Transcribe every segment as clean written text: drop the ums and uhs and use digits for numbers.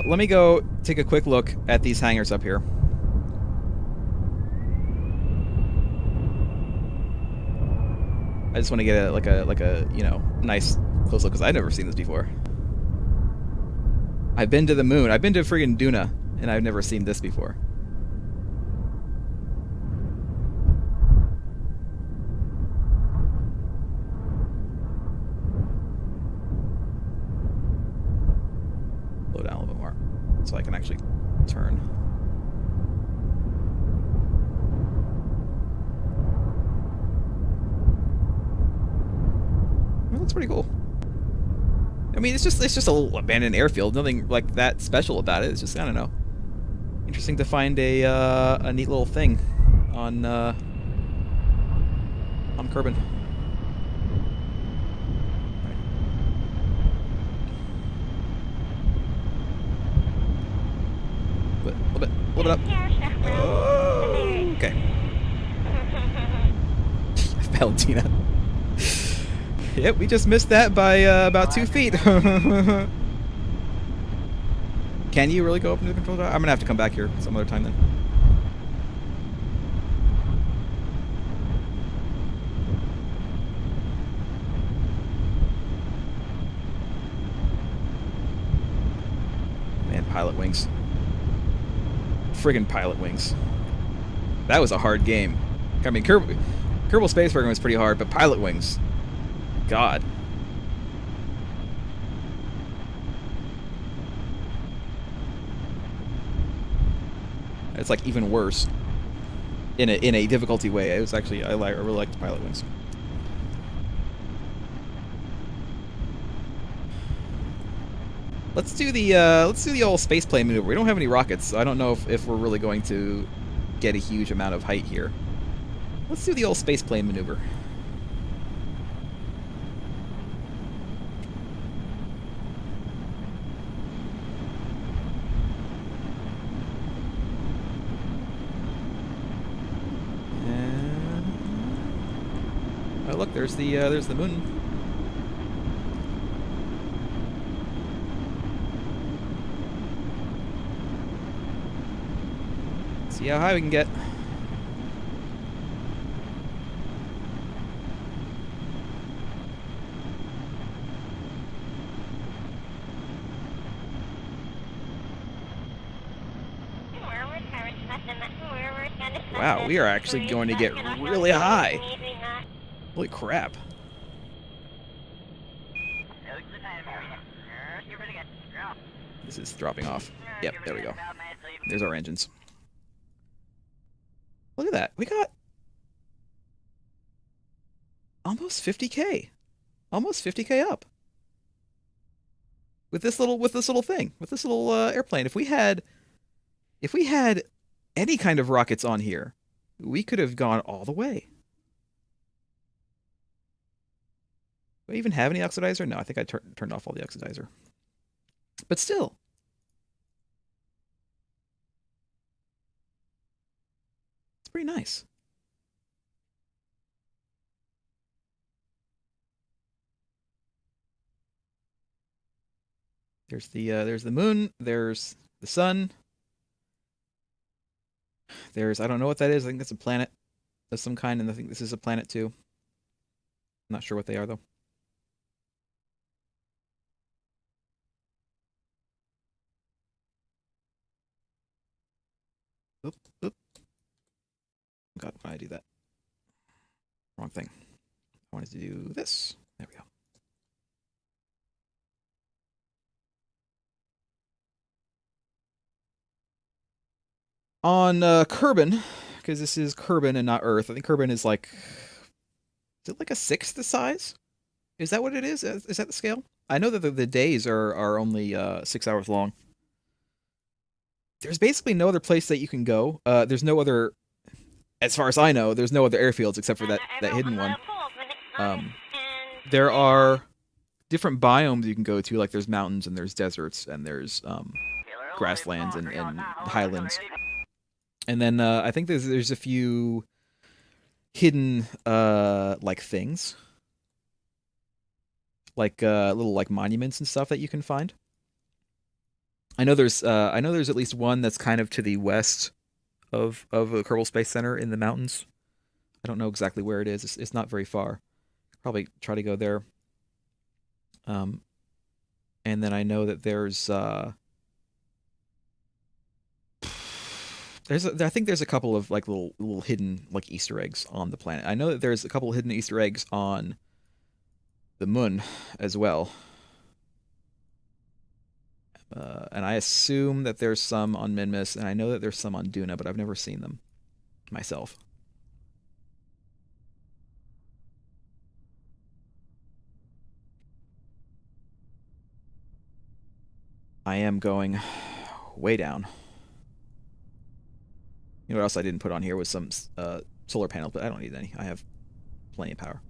Let me go take a quick look at these hangars up here. I just want to get a you know, nice close look because I've never seen this before. I've been to the moon. I've been to friggin' Duna, and I've never seen this before. Slow down a little bit more so I can actually turn. It looks pretty cool. I mean, it's just a little abandoned airfield. Nothing like that special about it. It's just, I don't know, interesting to find a neat little thing on Kerbin. A little bit up. Oh, okay. Valentina. Yep, we just missed that by about 2 feet. Can you really go up into the control tower? I'm gonna have to come back here some other time then. Man, pilot wings. Friggin' pilot wings. That was a hard game. I mean, Kerbal Space Program was pretty hard, but pilot wings. God. It's like even worse in a difficulty way. It was actually I really liked the pilot wings. Let's do the old space plane maneuver. We don't have any rockets, so I don't know if we're really going to get a huge amount of height here. Let's do the old space plane maneuver. Oh look, there's the moon. See how high we can get. Wow, we are actually going to get really high. Holy crap. This is dropping off. Yep, there we go. There's our engines. Look at that. We got almost 50K. Almost 50K up. With this little thing. With this little airplane. If we had any kind of rockets on here, we could have gone all the way. Do I even have any oxidizer? No, I think I turned off all the oxidizer. But still. It's pretty nice. There's the moon, there's the sun. There's, I don't know what that is. I think that's a planet of some kind, and I think this is a planet too. I'm not sure what they are though. Oop, oop. God, why did I do that? Wrong thing. I wanted to do this. There we go. On Kerbin, because this is Kerbin and not Earth. I think Kerbin is like, is it like a sixth the size? Is that what it is? Is that the scale? I know that the days are only 6 hours long. There's basically no other place that you can go. There's no other, as far as I know, there's no other airfields except for that hidden one. There are different biomes you can go to, like there's mountains and there's deserts and there's grasslands and highlands. And then I think there's a few hidden like things. like little like monuments and stuff that you can find. I know there's at least one that's kind of to the west of the Kerbal Space Center in the mountains. I don't know exactly where it is. It's not very far. Probably try to go there. And then I know that I think there's a couple of like little hidden like Easter eggs on the planet. I know that there's a couple of hidden Easter eggs on the moon as well. And I assume that there's some on Minmus, and I know that there's some on Duna, but I've never seen them myself. I am going way down. You know what else I didn't put on here was some solar panels, but I don't need any. I have plenty of power.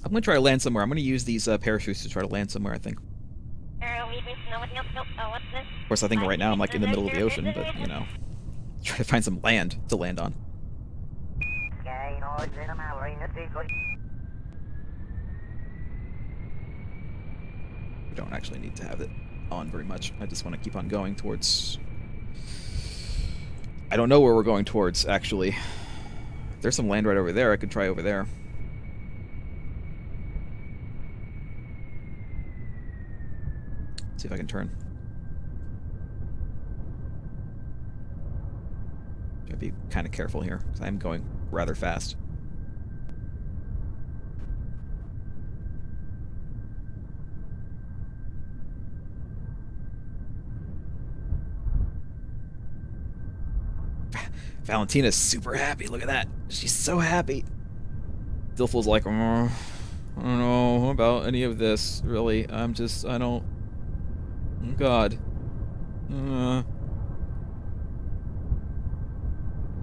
I'm going to try to land somewhere. I'm going to use these parachutes to try to land somewhere, I think. Of course, I think right now I'm like in the middle of the ocean, but, you know, try to find some land to land on. We don't actually need to have it on very much. I just want to keep on going towards... I don't know where we're going towards, actually. There's some land right over there. I could try over there. See if I can turn. Gotta be kind of careful here, because I'm going rather fast. Valentina's super happy. Look at that. She's so happy. Dilful's like, I don't know about any of this, really. I don't... Oh, God.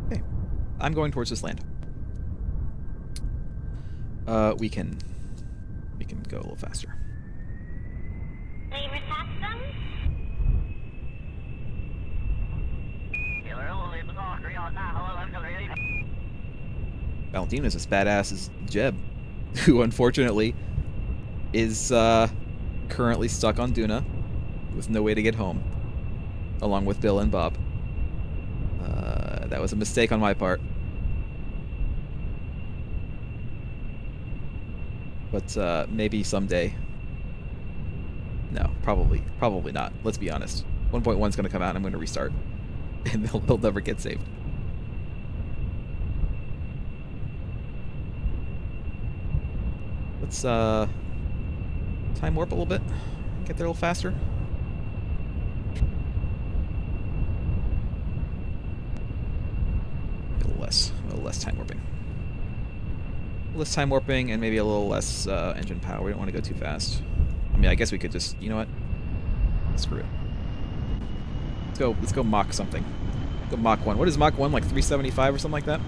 Okay. I'm going towards this land. We can go a little faster. Valentina's as badass as Jeb, who unfortunately is currently stuck on Duna with no way to get home, along with Bill and Bob. That was a mistake on my part. But maybe someday. No, probably not. Let's be honest. 1.1's going to come out and I'm going to restart. And they'll never get saved. Let's time warp a little bit. Get there a little faster. A little less time warping. Less time warping and maybe a little less engine power. We don't want to go too fast. I mean, I guess we could just, you know what? Screw it. Let's go Mach something. Go Mach 1. What is Mach 1? Like 375 or something like that?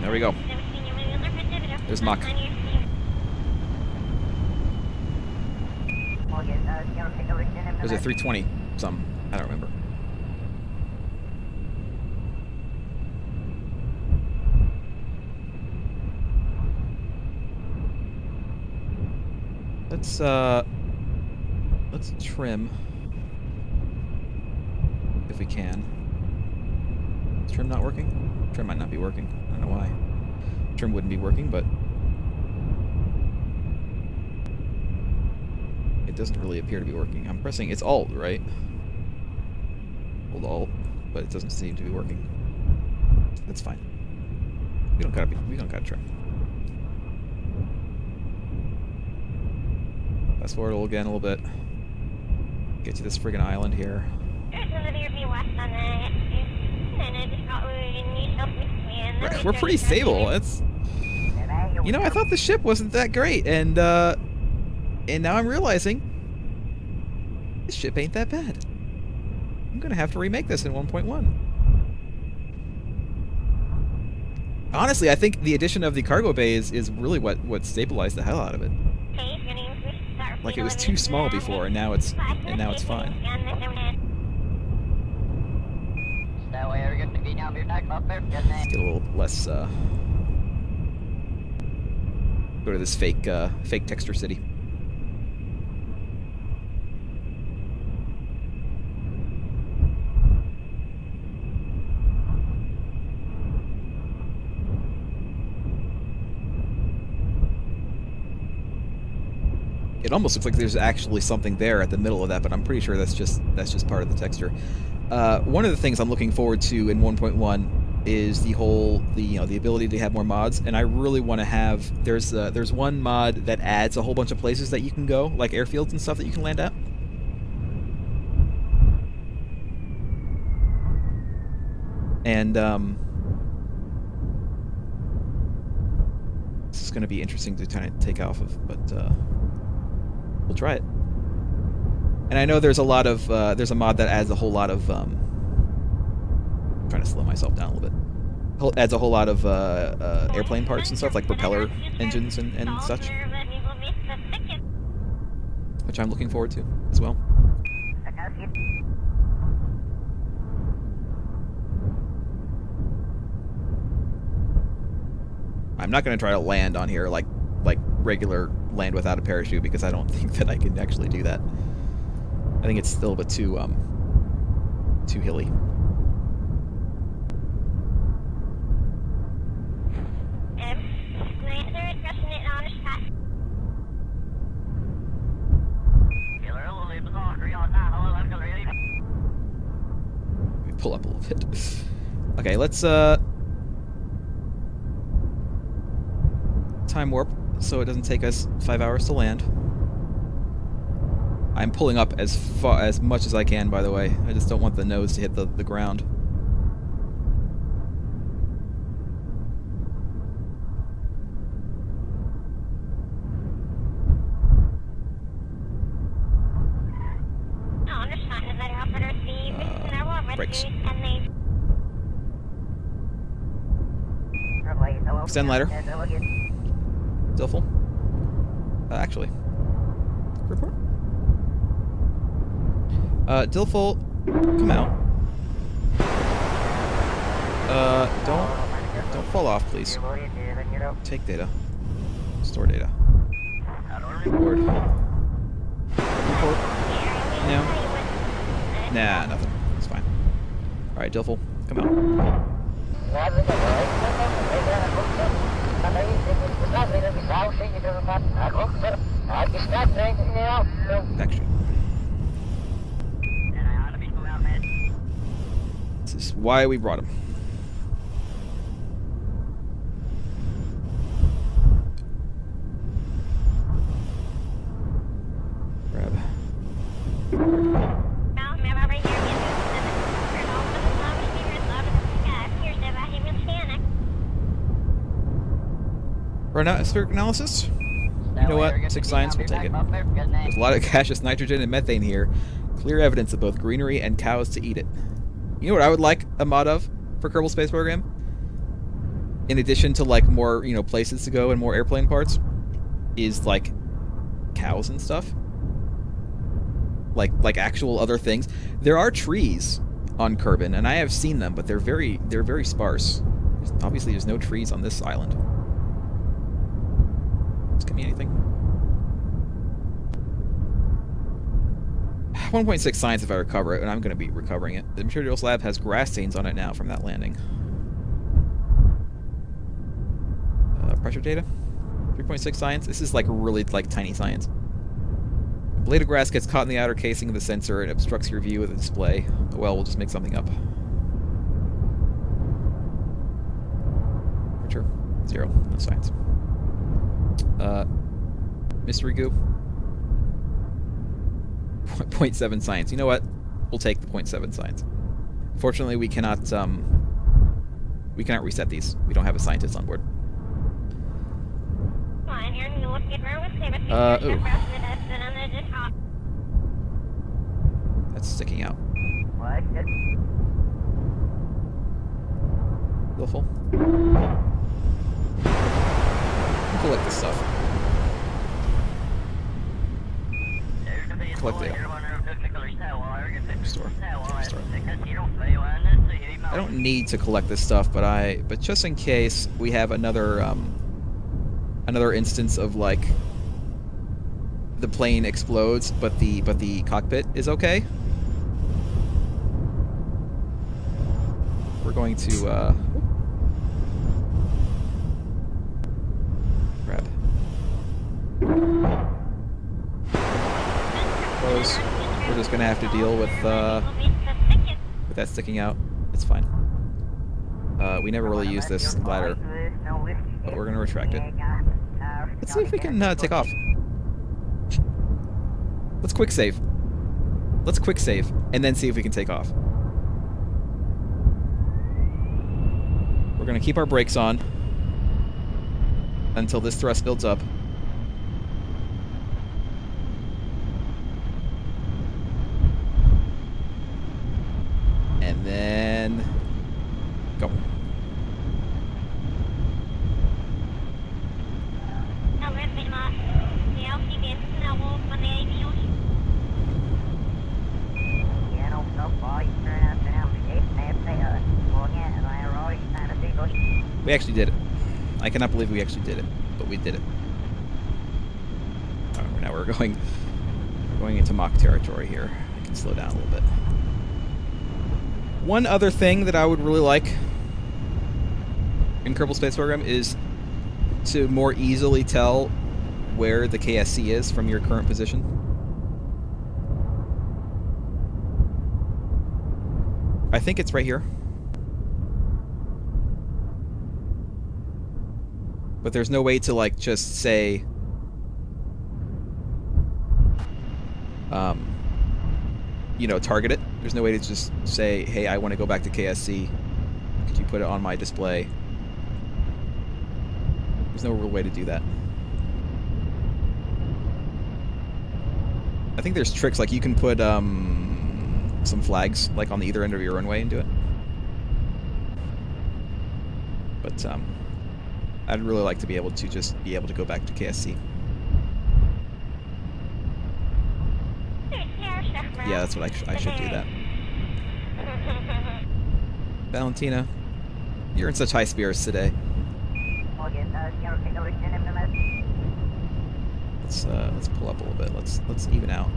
There we go. There's Mach. There's a 320 something. I don't remember. Let's trim if we can. Is trim not working? Trim might not be working. I don't know why. Trim wouldn't be working, but it doesn't really appear to be working. I'm pressing it's Alt, right? Hold Alt, but it doesn't seem to be working. That's fine. We don't gotta trim. Fast forward again a little bit. Get to this friggin' island here. We're pretty stable. It's, you know, I thought the ship wasn't that great, and now I'm realizing this ship ain't that bad. I'm gonna have to remake this in 1.1. Honestly, I think the addition of the cargo bay is really what stabilized the hell out of it. Like it was too small before, and now it's fine. Let's get a little less. Go to this fake texture city. It almost looks like there's actually something there at the middle of that, but I'm pretty sure that's just part of the texture. One of the things I'm looking forward to in 1.1 is the ability to have more mods, and I really want to have. There's one mod that adds a whole bunch of places that you can go, like airfields and stuff that you can land at. And this is going to be interesting to kind of take off of, but we'll try it. And I know there's a lot of there's a mod that adds a whole lot of I'm trying to slow myself down a little bit. Adds a whole lot of airplane parts and stuff, like propeller engines and such, which I'm looking forward to as well. I'm not going to try to land on here like regular land without a parachute, because I don't think that I can actually do that. I think it's still a bit too hilly. Let me pull up a little bit. Okay, let's time warp so it doesn't take us 5 hours to land. I'm pulling up as much as I can, by the way. I just don't want the nose to hit the ground. Brakes. Extend ladder. Still full? Actually. Report. Dilful, come out. Don't fall off, please. Take data. Store data. Report. Report. No. Nah, nothing. It's fine. Alright, Dilful, come out. Backshoot. This is why we brought him. Grab. Run out atmospheric analysis. You know what? 6 science, we'll take it. There's a lot of gaseous nitrogen and methane here. Clear evidence of both greenery and cows to eat it. You know what I would like a mod of for Kerbal Space Program? In addition to like more, places to go and more airplane parts, is like cows and stuff. Like actual other things. There are trees on Kerbin, and I have seen them, but they're very sparse. Obviously, there's no trees on this island. Just give me anything. 1.6 science if I recover it, and I'm going to be recovering it. The materials lab has grass stains on it now from that landing. Pressure data. 3.6 science. This is like really tiny science. A blade of grass gets caught in the outer casing of the sensor and obstructs your view of the display. Well, we'll just make something up. Temperature. 0. No science. Mystery goo. 0.7 science. You know what? We'll take the 0.7 science. Fortunately, we cannot reset these. We don't have a scientist on board. Ooh. That's sticking out. Still full? collect this stuff. Collect the store. I don't need to collect this stuff, but just in case we have another another instance of like the plane explodes, but the cockpit is okay. We're going to grab those. We're just gonna have to deal with that sticking out. It's fine. We never really used this ladder, but we're gonna retract it. Let's see if we can take off. Let's quick save. Let's quick save, and then see if we can take off. We're gonna keep our brakes on until this thrust builds up. And then go. We actually did it. I cannot believe we actually did it, but we did it. Alright, now we're going into Mach territory here. I can slow down a little bit. One other thing that I would really like in Kerbal Space Program is to more easily tell where the KSC is from your current position. I think it's right here. But there's no way to, like, just say, you know, target it. There's no way to just say, hey, I want to go back to KSC. Could you put it on my display? There's no real way to do that. I think there's tricks, like you can put some flags, like, on the either end of your runway and do it. But, I'd really like to be able to just be able to go back to KSC. Yeah, that's what I should do that. Valentina, you're in such high spirits today. Let's pull up a little bit. Let's even out.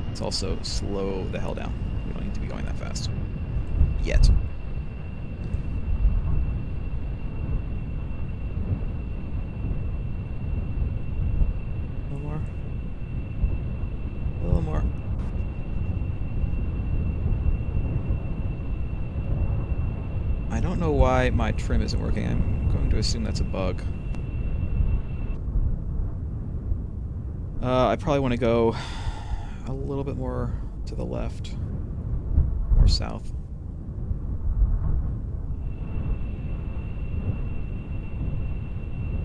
Let's also slow the hell down. We don't need to be going that fast. Yet. A little more. A little more. I don't know why my trim isn't working. I'm going to assume that's a bug. I probably want to go a little bit more to the left. Or south.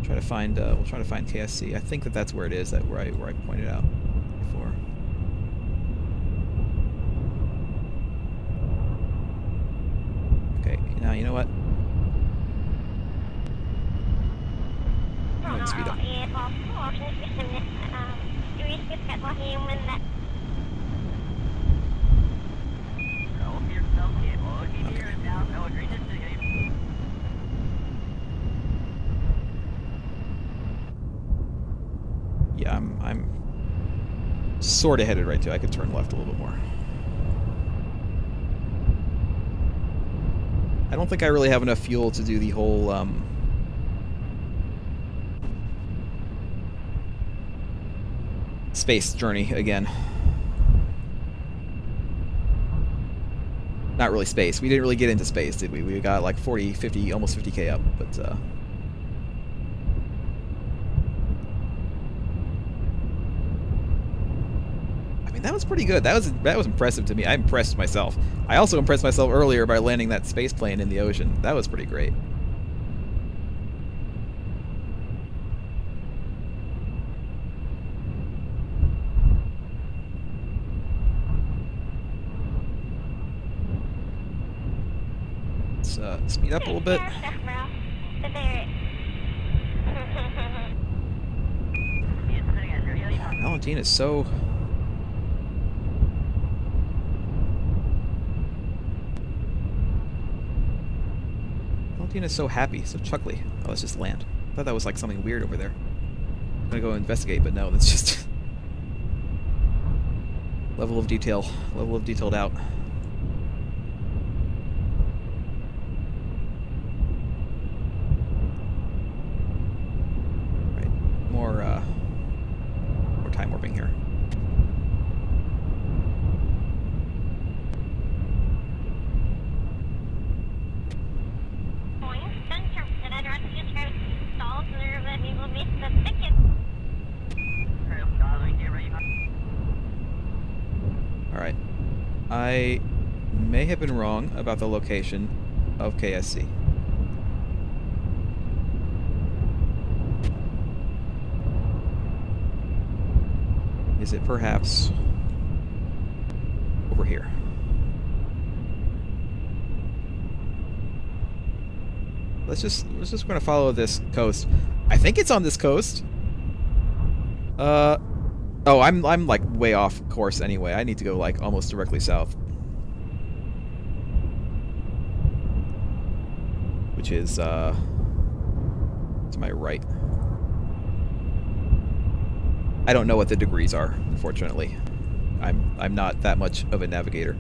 Try to find. We'll try to find KSC. I think that's where it is. Where I pointed out before. Okay. Now you know what? I'm going to speed up. Yeah, I'm sort of headed right to. I could turn left a little bit more. I don't think I really have enough fuel to do the whole space journey again. Not really space. We didn't really get into space, did we? We got like 40, 50, almost 50k up, but that was pretty good. That was impressive to me. I impressed myself. I also impressed myself earlier by landing that space plane in the ocean. That was pretty great. Let's speed up a little bit. Valentine is so... Valentine is so happy, so chuckly. Oh, let's just land. I thought that was like something weird over there. I'm gonna go investigate, but no, that's just... level of detail. Level of detailed out. Right. More time warping here. Alright. I may have been wrong about the location of KSC. Is it perhaps over here? We're just gonna follow this coast. I think it's on this coast. Oh, I'm like way off course anyway. I need to go like almost directly south. Which is to my right. I don't know what the degrees are, unfortunately. I'm not that much of a navigator.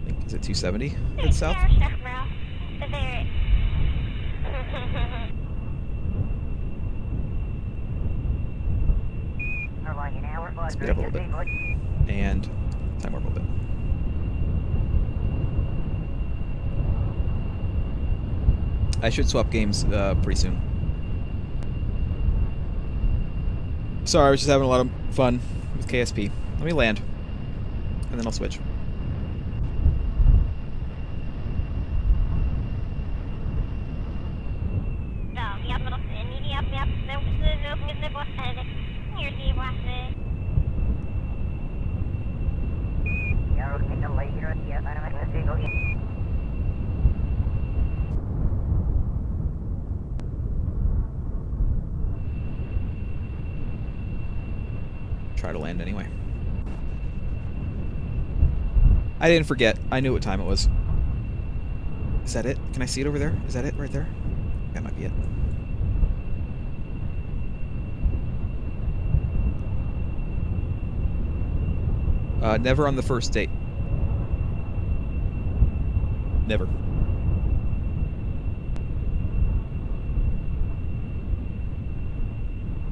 I think, is it 270 head south? Speed up a little bit. And time warp a little bit. I should swap games pretty soon. Sorry, I was just having a lot of fun with KSP. Let me land. And then I'll switch. Try to land anyway. I didn't forget. I knew what time it was. Is that it? Can I see it over there? Is that it right there? That might be it. Never on the first date. Never.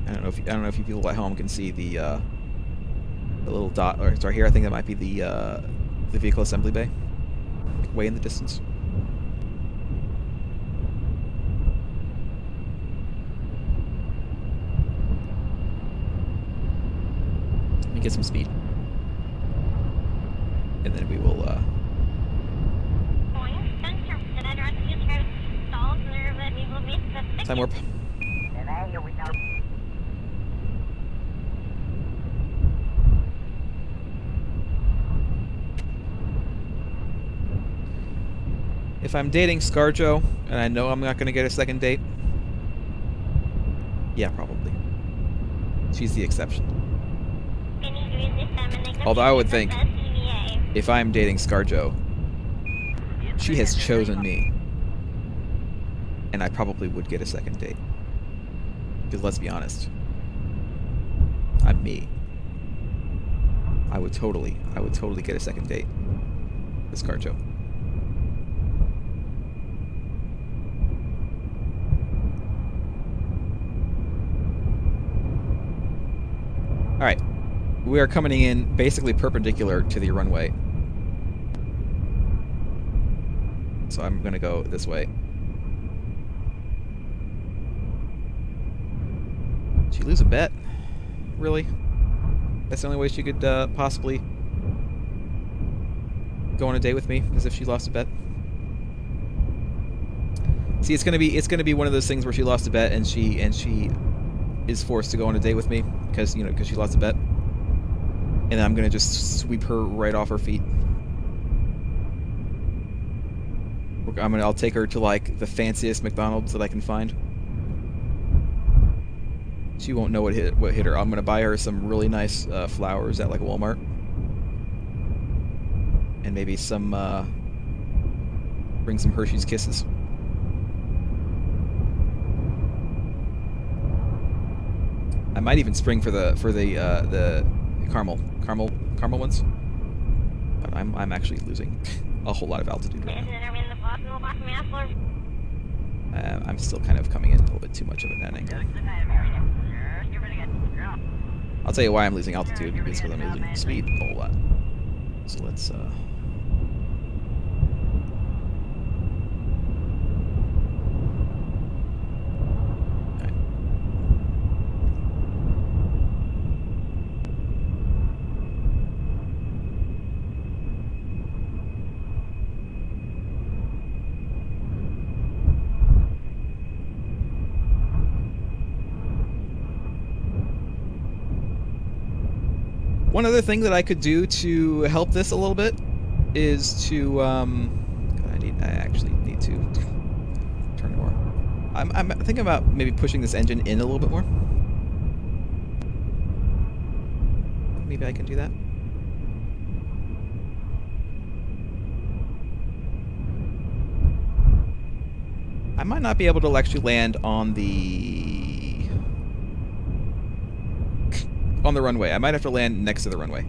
I don't know if you people at home can see the little dot, or sorry, here I think that might be the vehicle assembly bay, like way in the distance. Let me get some speed, and then we will. Time warp. If I'm dating ScarJo, and I know I'm not going to get a second date, yeah, probably. She's the exception. Although I would think, if I'm dating ScarJo, she has chosen me, and I probably would get a second date. Because let's be honest, I'm me. I would totally get a second date with ScarJo. Alright, we are coming in basically perpendicular to the runway. So I'm going to go this way. She lose a bet? Really? That's the only way she could possibly go on a date with me, is if she lost a bet? See, it's gonna be one of those things where she lost a bet and she is forced to go on a date with me because she lost a bet, and then I'm gonna just sweep her right off her feet. I'll take her to like the fanciest McDonald's that I can find. She won't know what hit her. I'm gonna buy her some really nice flowers at like Walmart, and maybe some bring some Hershey's Kisses. I might even spring for the caramel ones. But I'm actually losing a whole lot of altitude right now. I'm still kind of coming in a little bit too much of an ending. I'll tell you why I'm losing altitude. It's because I'm losing speed a whole lot. So let's one other thing that I could do to help this a little bit is to I actually need to turn more. I'm thinking about maybe pushing this engine in a little bit more. Maybe I can do that. I might not be able to actually land on the runway. I might have to land next to the runway.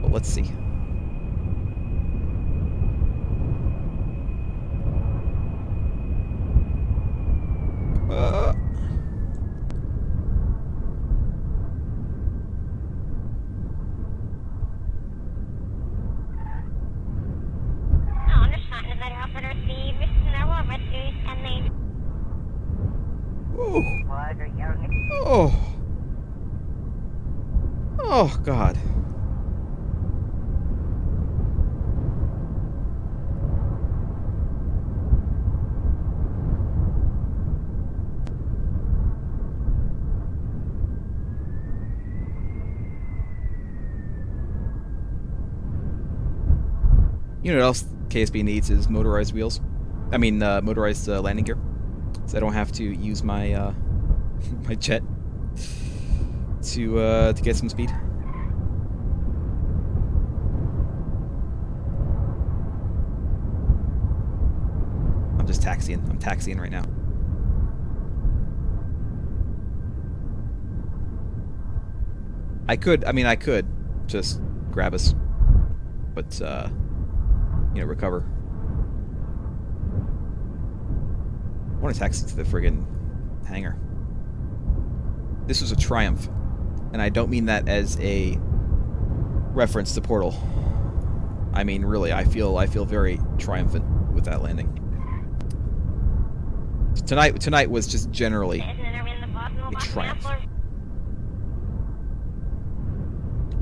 But let's see. Oh. Oh, God. You know what else KSB needs is motorized wheels. I mean, motorized landing gear. So I don't have to use my my jet to get some speed. I'm just taxiing. I'm taxiing right now. I could just grab us, but you know, recover. I want to taxi to the friggin' hangar. This was a triumph, and I don't mean that as a reference to Portal. I mean, really, I feel very triumphant with that landing. Tonight was just generally a triumph.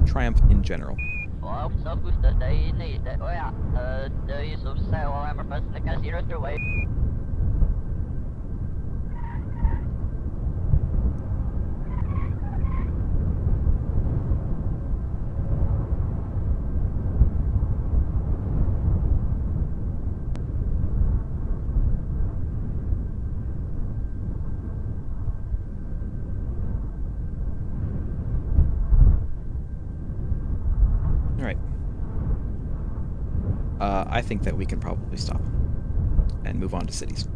Triumph in general. I think that we can probably stop and move on to cities.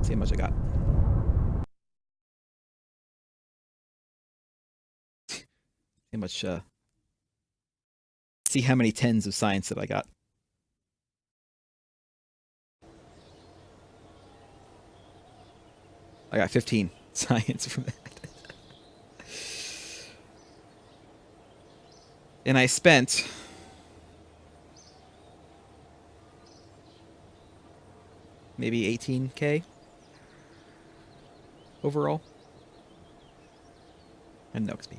See how much I got. See how much, see how many tens of science that I got. I got 15 science from that. And I spent maybe 18K overall. And no XP.